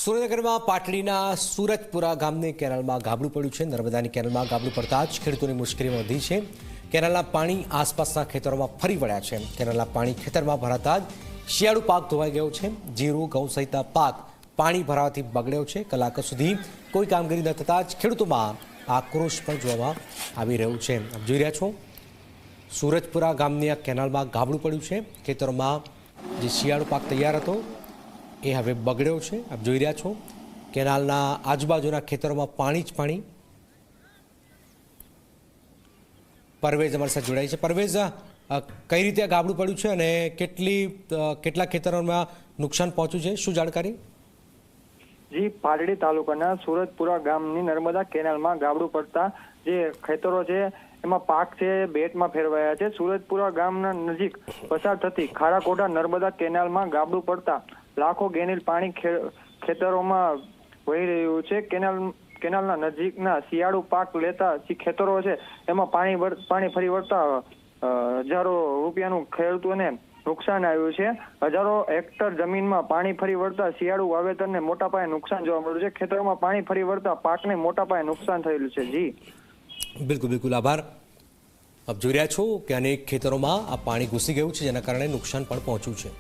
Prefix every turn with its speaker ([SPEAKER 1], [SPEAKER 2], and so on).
[SPEAKER 1] સુરેન્દ્રનગરમાં પાટડીના સુરજપુરા ગામની કેનાલમાં ગાબડું પડ્યું છે। નર્મદાની કેનાલમાં ગાબડું પડતા જ ખેડૂતોની મુશ્કેલીમાં વધી છે। કેનાલના પાણી આસપાસના ખેતરોમાં ફરી વળ્યા છે। કેનાલના પાણી ખેતરમાં ભરાતા જ શિયાળુ પાક ધોવાઈ ગયો છે। જીરું, ઘઉં સહિતના પાક પાણી ભરાવાથી બગડ્યો છે। કલાકો સુધી કોઈ કામગીરી ન થતાં જ ખેડૂતોમાં આક્રોશ પણ જોવામાં આવી રહ્યો છે। આપ જોઈ રહ્યા છો સુરજપુરા ગામની આ કેનાલમાં ગાબડું પડ્યું છે। ખેતરોમાં જે શિયાળુ પાક તૈયાર હતો એ હવે બગડ્યો છે। આપ જોઈ રહ્યા છો કેનાલના આજુબાજુના ખેતરોમાં પાણી જ પાણી। પરવેઝ અમારી સાથે જોડાઈ છે। પરવેઝ, કઈ રીતે આ ગાબડું પડ્યું છે અને કેટલા ખેતરોમાં નુકસાન પહોંચ્યું છે, શું જાણકારી?
[SPEAKER 2] જી, પાટડી તાલુકાના સુરજપુરા ગામની નર્મદા કેનાલમાં ગાબડું પડતા જે ખેતરો છે એમાં પાક છે બેટમાં ફેરવાયા છે। સુરજપુરા ગામના નજીક પસાર થતી ખારાકોટા નર્મદા કેનાલમાં ગાબડું પડતા લાખો ગેનીલ પાણી ખેતરોમાં વહી રહ્યું છે। કેનાલના નજીકના શિયાળુ પાક લેતા જે ખેતરો છે એમાં પાણી ફરી વળતા હજારો રૂપિયાનું ખેડૂતોને નુકસાન આવ્યું છે। હજારો હેક્ટર જમીનમાં પાણી ફરી વળતા શિયાળુ વાવેતરને મોટા પાયે નુકસાન જોવા મળ્યું છે। ખેતરોમાં પાણી ફરી વળતા પાકને મોટા પાયે નુકસાન થયેલું છે। જી
[SPEAKER 1] બિલકુલ આભાર। આપ જોઈ રહ્યા છો કે અનેક ખેતરોમાં આ પાણી ઘૂસી ગયું છે, જેના કારણે નુકસાન પણ પહોંચ્યું છે।